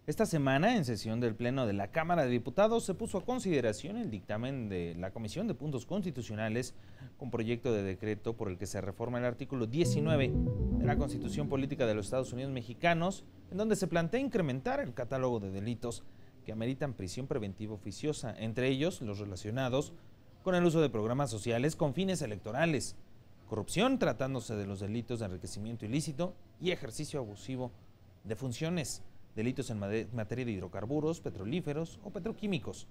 Esta semana, en sesión del Pleno de la Cámara de Diputados, se puso a consideración el dictamen de la Comisión de Puntos Constitucionales con proyecto de decreto por el que se reforma el artículo 19 de la Constitución Política de los Estados Unidos Mexicanos, en donde se plantea incrementar el catálogo de delitos que ameritan prisión preventiva oficiosa, entre ellos los relacionados con el uso de programas sociales con fines electorales, corrupción tratándose de los delitos de enriquecimiento ilícito y ejercicio abusivo de funciones, delitos en materia de hidrocarburos, petrolíferos o petroquímicos.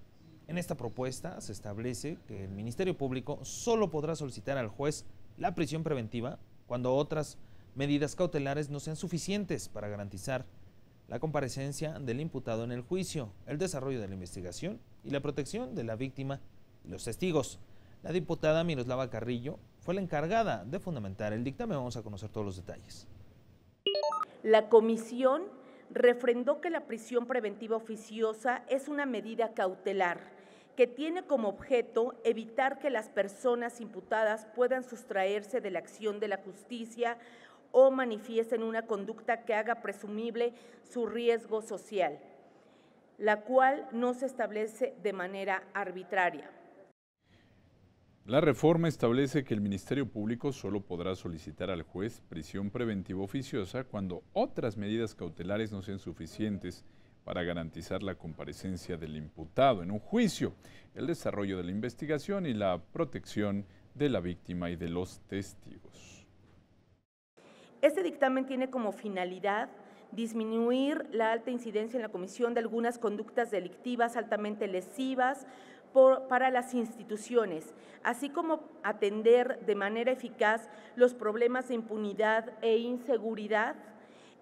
En esta propuesta se establece que el Ministerio Público solo podrá solicitar al juez la prisión preventiva cuando otras medidas cautelares no sean suficientes para garantizar la comparecencia del imputado en el juicio, el desarrollo de la investigación y la protección de la víctima y los testigos. La diputada Miroslava Carrillo fue la encargada de fundamentar el dictamen. Vamos a conocer todos los detalles. La comisión refrendó que la prisión preventiva oficiosa es una medida cautelar que tiene como objeto evitar que las personas imputadas puedan sustraerse de la acción de la justicia o manifiesten una conducta que haga presumible su riesgo social, la cual no se establece de manera arbitraria. La reforma establece que el Ministerio Público solo podrá solicitar al juez prisión preventiva oficiosa cuando otras medidas cautelares no sean suficientes para garantizar la comparecencia del imputado en un juicio, el desarrollo de la investigación y la protección de la víctima y de los testigos. Este dictamen tiene como finalidad disminuir la alta incidencia en la comisión de algunas conductas delictivas altamente lesivas para las instituciones, así como atender de manera eficaz los problemas de impunidad e inseguridad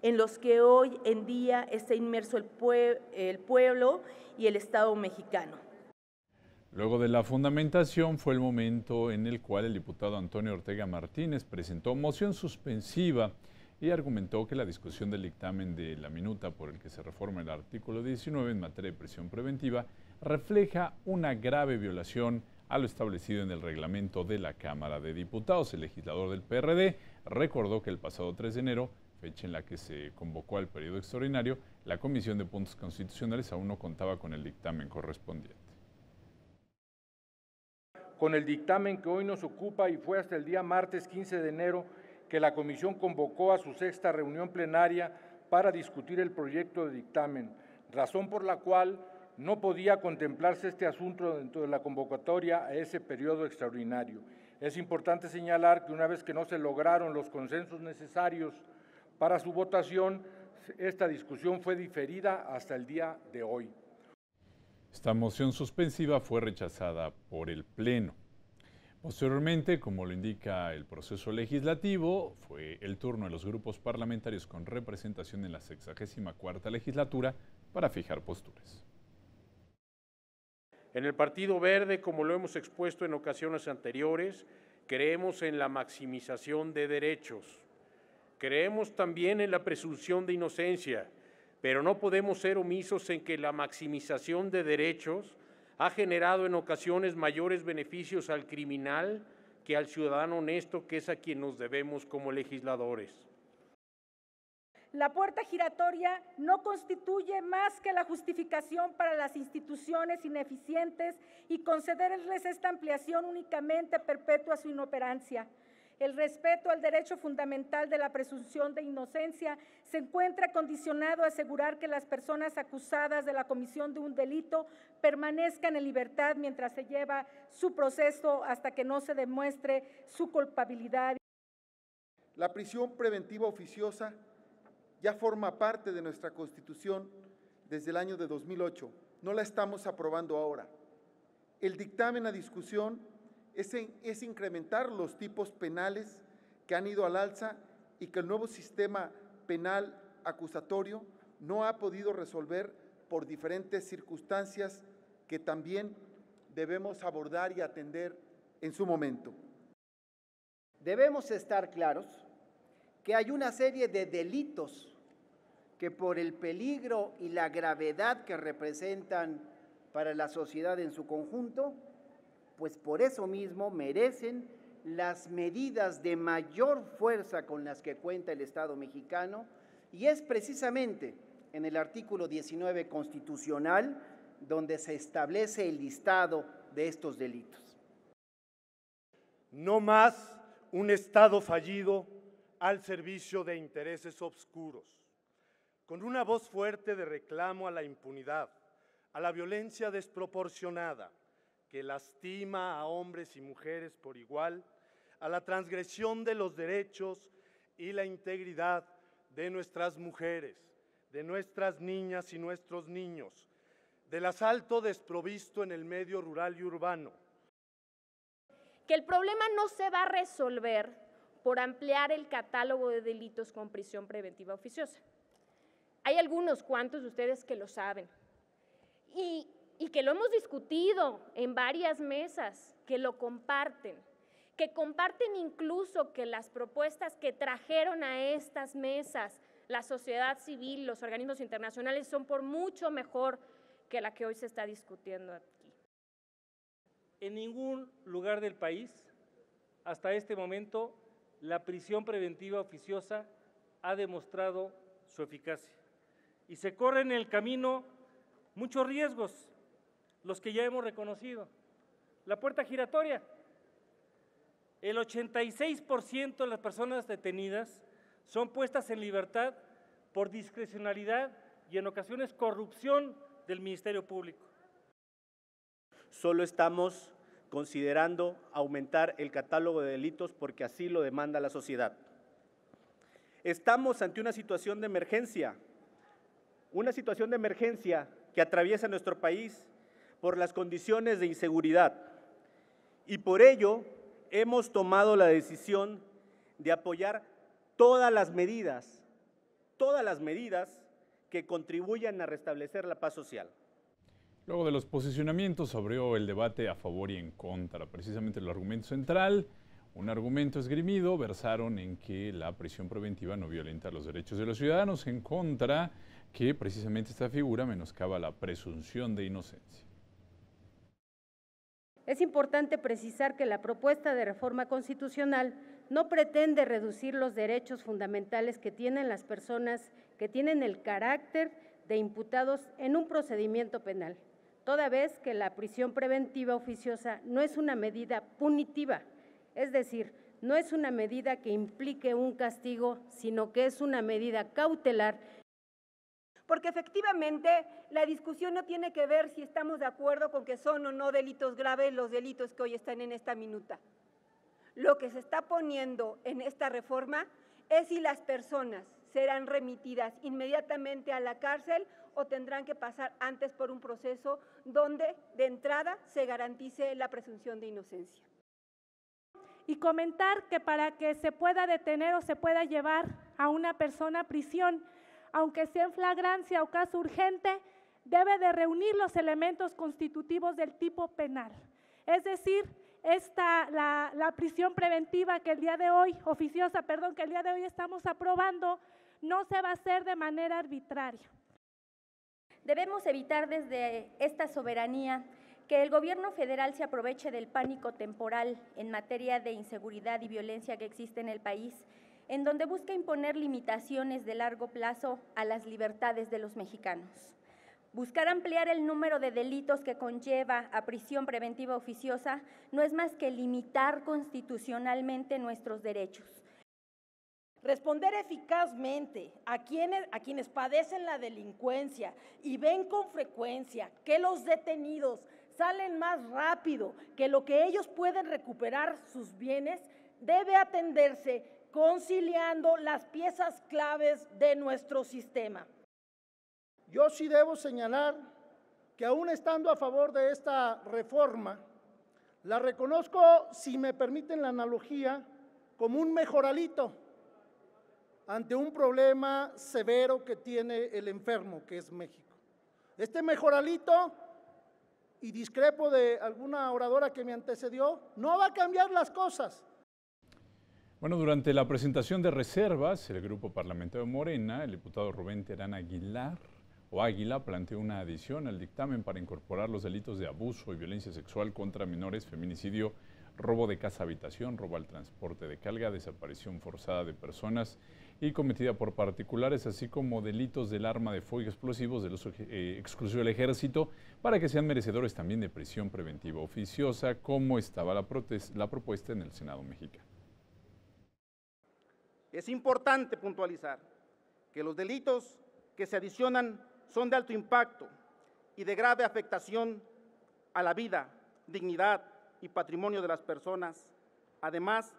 en los que hoy en día está inmerso el pueblo y el Estado mexicano. Luego de la fundamentación fue el momento en el cual el diputado Antonio Ortega Martínez presentó moción suspensiva y argumentó que la discusión del dictamen de la minuta por el que se reforma el artículo 19 en materia de prisión preventiva refleja una grave violación a lo establecido en el reglamento de la Cámara de Diputados. El legislador del PRD recordó que el pasado 3 de enero, fecha en la que se convocó al periodo extraordinario, la Comisión de Puntos Constitucionales aún no contaba con el dictamen correspondiente. Con el dictamen que hoy nos ocupa, y fue hasta el día martes 15 de enero que la Comisión convocó a su sexta reunión plenaria para discutir el proyecto de dictamen, razón por la cual no podía contemplarse este asunto dentro de la convocatoria a ese periodo extraordinario. Es importante señalar que una vez que no se lograron los consensos necesarios para su votación, esta discusión fue diferida hasta el día de hoy. Esta moción suspensiva fue rechazada por el Pleno. Posteriormente, como lo indica el proceso legislativo, fue el turno de los grupos parlamentarios con representación en la 64ª legislatura para fijar posturas. En el Partido Verde, como lo hemos expuesto en ocasiones anteriores, creemos en la maximización de derechos. Creemos también en la presunción de inocencia, pero no podemos ser omisos en que la maximización de derechos ha generado en ocasiones mayores beneficios al criminal que al ciudadano honesto, que es a quien nos debemos como legisladores. La puerta giratoria no constituye más que la justificación para las instituciones ineficientes y concederles esta ampliación únicamente perpetúa su inoperancia. El respeto al derecho fundamental de la presunción de inocencia se encuentra condicionado a asegurar que las personas acusadas de la comisión de un delito permanezcan en libertad mientras se lleva su proceso hasta que no se demuestre su culpabilidad. La prisión preventiva oficiosa ya forma parte de nuestra Constitución desde el año de 2008. No la estamos aprobando ahora. El dictamen a discusión es incrementar los tipos penales que han ido al alza y que el nuevo sistema penal acusatorio no ha podido resolver por diferentes circunstancias que también debemos abordar y atender en su momento. Debemos estar claros que hay una serie de delitos que por el peligro y la gravedad que representan para la sociedad en su conjunto, pues por eso mismo merecen las medidas de mayor fuerza con las que cuenta el Estado mexicano, y es precisamente en el artículo 19 constitucional, donde se establece el listado de estos delitos. No más un Estado fallido al servicio de intereses obscuros. Con una voz fuerte de reclamo a la impunidad, a la violencia desproporcionada que lastima a hombres y mujeres por igual, a la transgresión de los derechos y la integridad de nuestras mujeres, de nuestras niñas y nuestros niños, del asalto desprovisto en el medio rural y urbano. Que el problema no se va a resolver por ampliar el catálogo de delitos con prisión preventiva oficiosa. Hay algunos cuantos de ustedes que lo saben y que lo hemos discutido en varias mesas, que lo comparten, que comparten incluso que las propuestas que trajeron a estas mesas la sociedad civil, los organismos internacionales, son por mucho mejor que la que hoy se está discutiendo aquí. En ningún lugar del país, hasta este momento, la prisión preventiva oficiosa ha demostrado su eficacia. Y se corren en el camino muchos riesgos, los que ya hemos reconocido. La puerta giratoria. El 86% de las personas detenidas son puestas en libertad por discrecionalidad y en ocasiones corrupción del Ministerio Público. Solo estamos considerando aumentar el catálogo de delitos porque así lo demanda la sociedad. Estamos ante una situación de emergencia que atraviesa nuestro país por las condiciones de inseguridad y por ello hemos tomado la decisión de apoyar todas las medidas que contribuyan a restablecer la paz social. Luego de los posicionamientos abrió el debate a favor y en contra. Precisamente el argumento central, un argumento esgrimido, versaron en que la prisión preventiva no violenta los derechos de los ciudadanos, en contra que precisamente esta figura menoscaba la presunción de inocencia. Es importante precisar que la propuesta de reforma constitucional no pretende reducir los derechos fundamentales que tienen las personas que tienen el carácter de imputados en un procedimiento penal, toda vez que la prisión preventiva oficiosa no es una medida punitiva, es decir, no es una medida que implique un castigo, sino que es una medida cautelar. Porque efectivamente la discusión no tiene que ver si estamos de acuerdo con que son o no delitos graves los delitos que hoy están en esta minuta. Lo que se está poniendo en esta reforma es si las personas serán remitidas inmediatamente a la cárcel o tendrán que pasar antes por un proceso donde de entrada se garantice la presunción de inocencia. Y comentar que para que se pueda detener o se pueda llevar a una persona a prisión, aunque sea en flagrancia o caso urgente, debe de reunir los elementos constitutivos del tipo penal. Es decir, la prisión preventiva que el día de hoy, que el día de hoy estamos aprobando, no se va a hacer de manera arbitraria. Debemos evitar desde esta soberanía que el gobierno federal se aproveche del pánico temporal en materia de inseguridad y violencia que existe en el país, en donde busca imponer limitaciones de largo plazo a las libertades de los mexicanos. Buscar ampliar el número de delitos que conlleva a prisión preventiva oficiosa no es más que limitar constitucionalmente nuestros derechos. Responder eficazmente a quienes padecen la delincuencia y ven con frecuencia que los detenidos salen más rápido que lo que ellos pueden recuperar sus bienes, debe atenderse conciliando las piezas claves de nuestro sistema. Yo sí debo señalar que aún estando a favor de esta reforma, la reconozco, si me permiten la analogía, como un mejoralito ante un problema severo que tiene el enfermo, que es México. Este mejoralito, y discrepo de alguna oradora que me antecedió, no va a cambiar las cosas. Bueno, durante la presentación de reservas, el grupo parlamentario de Morena, el diputado Rubén Terán Águila planteó una adición al dictamen para incorporar los delitos de abuso y violencia sexual contra menores, feminicidio, robo de casa-habitación, robo al transporte de carga, desaparición forzada de personas y cometida por particulares, así como delitos del arma de fuego y explosivos del uso exclusivo del ejército, para que sean merecedores también de prisión preventiva oficiosa, como estaba la propuesta en el Senado mexicano. Es importante puntualizar que los delitos que se adicionan son de alto impacto y de grave afectación a la vida, dignidad y patrimonio de las personas, además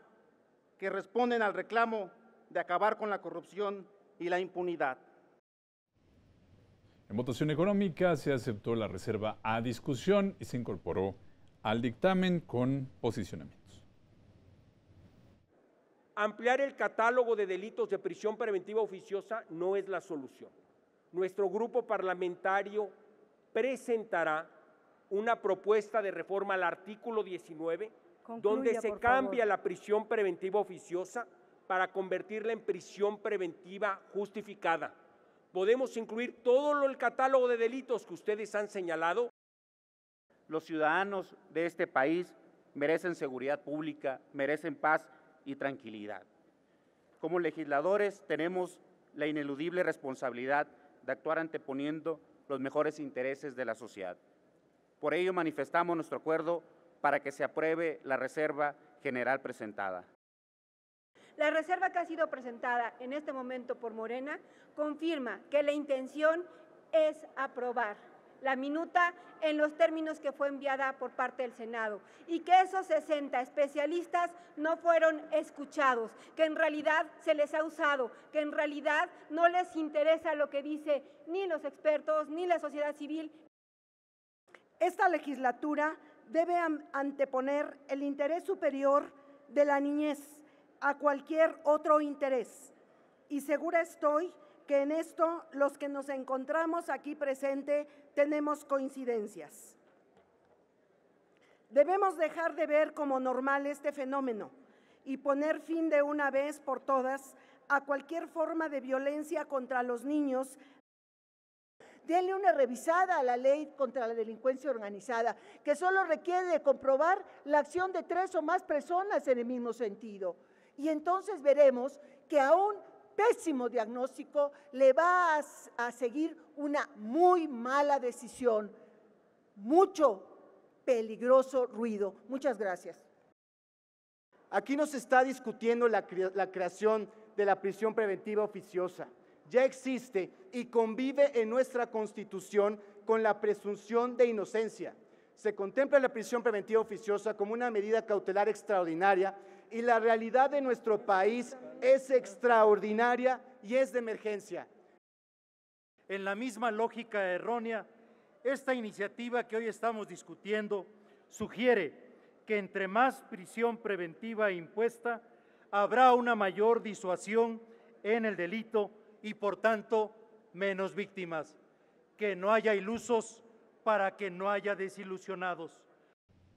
que responden al reclamo de acabar con la corrupción y la impunidad. En votación económica se aceptó la reserva a discusión y se incorporó al dictamen con posicionamientos. Ampliar el catálogo de delitos de prisión preventiva oficiosa no es la solución. Nuestro grupo parlamentario presentará una propuesta de reforma al artículo 19, donde se cambia la prisión preventiva oficiosa para convertirla en prisión preventiva justificada. Podemos incluir todo el catálogo de delitos que ustedes han señalado. Los ciudadanos de este país merecen seguridad pública, merecen paz y tranquilidad. Como legisladores tenemos la ineludible responsabilidad de actuar anteponiendo los mejores intereses de la sociedad. Por ello manifestamos nuestro acuerdo para que se apruebe la reserva general presentada. La reserva que ha sido presentada en este momento por Morena confirma que la intención es aprobar la minuta en los términos que fue enviada por parte del Senado y que esos 60 especialistas no fueron escuchados, que en realidad se les ha usado, que en realidad no les interesa lo que dice ni los expertos ni la sociedad civil. Esta legislatura debe anteponer el interés superior de la niñez a cualquier otro interés. Y segura estoy que en esto los que nos encontramos aquí presentes tenemos coincidencias. Debemos dejar de ver como normal este fenómeno y poner fin de una vez por todas a cualquier forma de violencia contra los niños. Denle una revisada a la ley contra la delincuencia organizada, que solo requiere de comprobar la acción de 3 o más personas en el mismo sentido. Y entonces veremos que a un pésimo diagnóstico le va a seguir una muy mala decisión, mucho peligroso ruido. Muchas gracias. Aquí no se está discutiendo la creación de la prisión preventiva oficiosa. Ya existe y convive en nuestra Constitución con la presunción de inocencia. Se contempla la prisión preventiva oficiosa como una medida cautelar extraordinaria y la realidad de nuestro país es extraordinaria y es de emergencia. En la misma lógica errónea, esta iniciativa que hoy estamos discutiendo sugiere que entre más prisión preventiva impuesta, habrá una mayor disuasión en el delito y por tanto menos víctimas. Que no haya ilusos para que no haya desilusionados.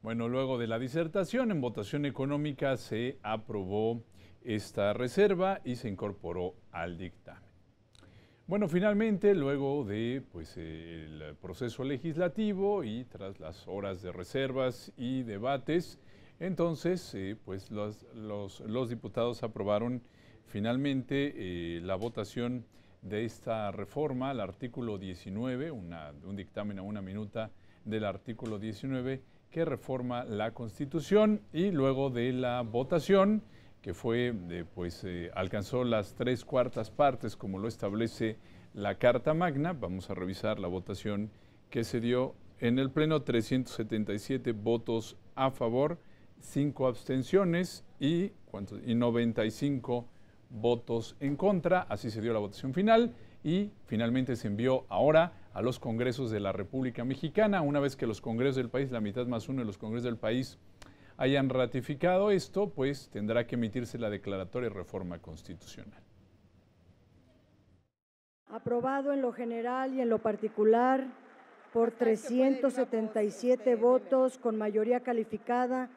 Bueno, luego de la disertación en votación económica se aprobó esta reserva y se incorporó al dictamen. Bueno, finalmente, luego de el proceso legislativo y tras las horas de reservas y debates, entonces los diputados aprobaron finalmente la votación de esta reforma al artículo 19, un dictamen a una minuta del artículo 19 que reforma la Constitución, y luego de la votación que alcanzó las 3/4 partes como lo establece la Carta Magna. Vamos a revisar la votación que se dio en el Pleno: 377 votos a favor, 5 abstenciones y 95 votos en contra. Así se dio la votación final y finalmente se envió ahora a los congresos de la República Mexicana. Una vez que los congresos del país, la mitad más uno de los congresos del país, hayan ratificado esto, pues tendrá que emitirse la declaratoria de reforma constitucional. Aprobado en lo general y en lo particular por 377 votos con mayoría calificada,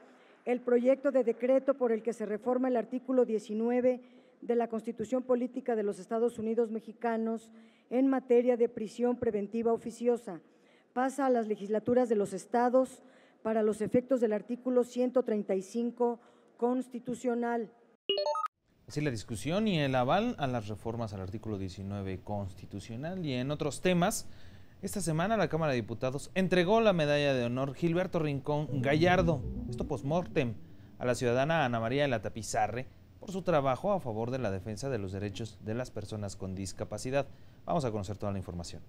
el proyecto de decreto por el que se reforma el artículo 19 de la Constitución Política de los Estados Unidos Mexicanos en materia de prisión preventiva oficiosa pasa a las legislaturas de los estados para los efectos del artículo 135 constitucional. Así la discusión y el aval a las reformas al artículo 19 constitucional. Y en otros temas, esta semana la Cámara de Diputados entregó la medalla de honor Gilberto Rincón Gallardo, esto post-mortem, a la ciudadana Ana María Lata Pizarre por su trabajo a favor de la defensa de los derechos de las personas con discapacidad. Vamos a conocer toda la información.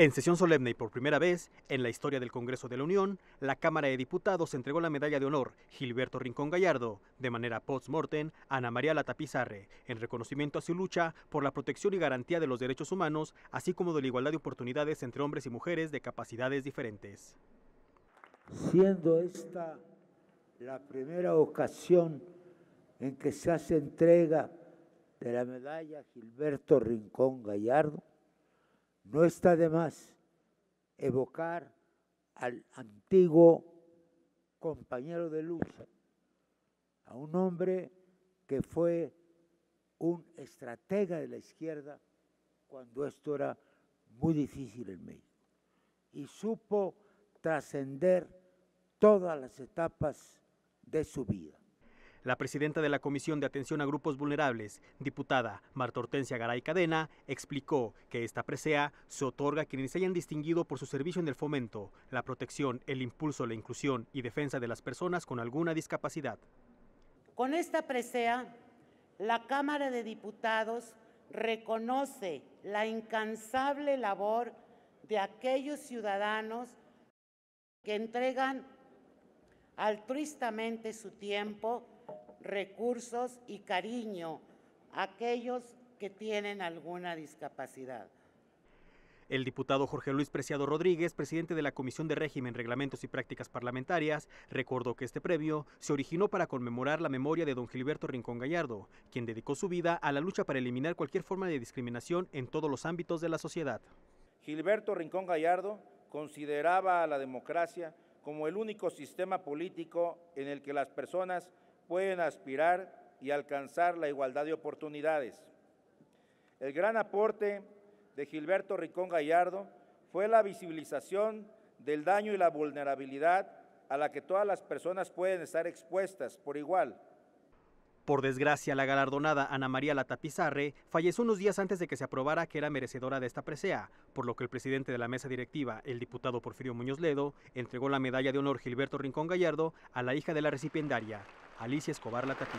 En sesión solemne y por primera vez en la historia del Congreso de la Unión, la Cámara de Diputados entregó la medalla de honor Gilberto Rincón Gallardo, de manera post-mortem, a Ana María Lata Pizarre, en reconocimiento a su lucha por la protección y garantía de los derechos humanos, así como de la igualdad de oportunidades entre hombres y mujeres de capacidades diferentes. Siendo esta la primera ocasión en que se hace entrega de la medalla Gilberto Rincón Gallardo, no está de más evocar al antiguo compañero de lucha, a un hombre que fue un estratega de la izquierda cuando esto era muy difícil en México, y supo trascender todas las etapas de su vida. La presidenta de la Comisión de Atención a Grupos Vulnerables, diputada Marta Hortensia Garay Cadena, explicó que esta presea se otorga a quienes se hayan distinguido por su servicio en el fomento, la protección, el impulso, la inclusión y defensa de las personas con alguna discapacidad. Con esta presea, la Cámara de Diputados reconoce la incansable labor de aquellos ciudadanos que entregan altruistamente su tiempo, recursos y cariño a aquellos que tienen alguna discapacidad. El diputado Jorge Luis Preciado Rodríguez, presidente de la Comisión de Régimen, Reglamentos y Prácticas Parlamentarias, recordó que este premio se originó para conmemorar la memoria de don Gilberto Rincón Gallardo, quien dedicó su vida a la lucha para eliminar cualquier forma de discriminación en todos los ámbitos de la sociedad. Gilberto Rincón Gallardo consideraba a la democracia como el único sistema político en el que las personas pueden aspirar y alcanzar la igualdad de oportunidades. El gran aporte de Gilberto Rincón Gallardo fue la visibilización del daño y la vulnerabilidad a la que todas las personas pueden estar expuestas por igual. Por desgracia, la galardonada Ana María Lata Pizarre falleció unos días antes de que se aprobara que era merecedora de esta presea, por lo que el presidente de la mesa directiva, el diputado Porfirio Muñoz Ledo, entregó la medalla de honor Gilberto Rincón Gallardo a la hija de la recipiendaria, Alicia Escobar Latatí.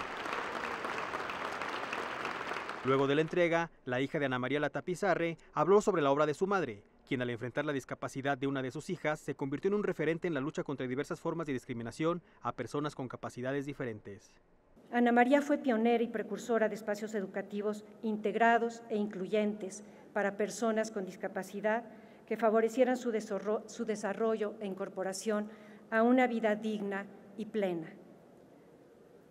Luego de la entrega, la hija de Ana María Lata Pizarre habló sobre la obra de su madre, quien al enfrentar la discapacidad de una de sus hijas se convirtió en un referente en la lucha contra diversas formas de discriminación a personas con capacidades diferentes. Ana María fue pionera y precursora de espacios educativos integrados e incluyentes para personas con discapacidad que favorecieran su desarrollo e incorporación a una vida digna y plena.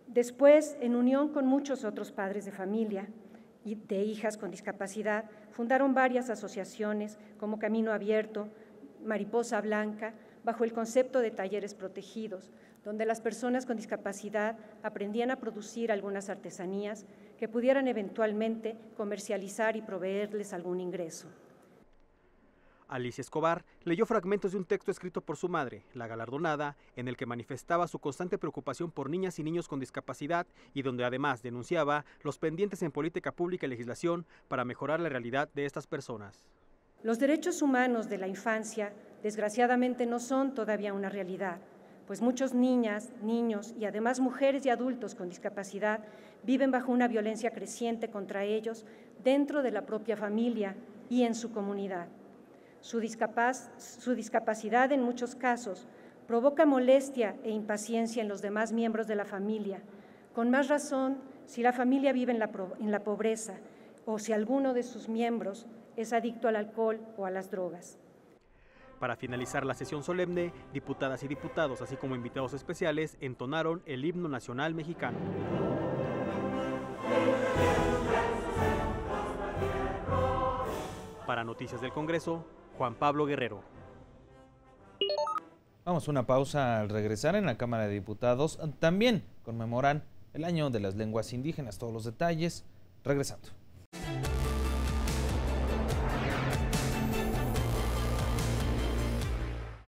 Después, en unión con muchos otros padres de familia y de hijas con discapacidad, fundaron varias asociaciones como Camino Abierto, Mariposa Blanca, bajo el concepto de talleres protegidos, donde las personas con discapacidad aprendían a producir algunas artesanías que pudieran eventualmente comercializar y proveerles algún ingreso. Alicia Escobar leyó fragmentos de un texto escrito por su madre, la galardonada, en el que manifestaba su constante preocupación por niñas y niños con discapacidad y donde además denunciaba los pendientes en política pública y legislación para mejorar la realidad de estas personas. Los derechos humanos de la infancia, desgraciadamente, no son todavía una realidad, pues muchos niñas, niños y además mujeres y adultos con discapacidad viven bajo una violencia creciente contra ellos dentro de la propia familia y en su comunidad. Su discapacidad en muchos casos provoca molestia e impaciencia en los demás miembros de la familia, con más razón si la familia vive en la pobreza o si alguno de sus miembros es adicto al alcohol o a las drogas. Para finalizar la sesión solemne, diputadas y diputados, así como invitados especiales, entonaron el himno nacional mexicano. Para Noticias del Congreso, Juan Pablo Guerrero. Vamos a una pausa. Al regresar. En la Cámara de Diputados también conmemoran el Año de las Lenguas Indígenas. Todos los detalles regresando.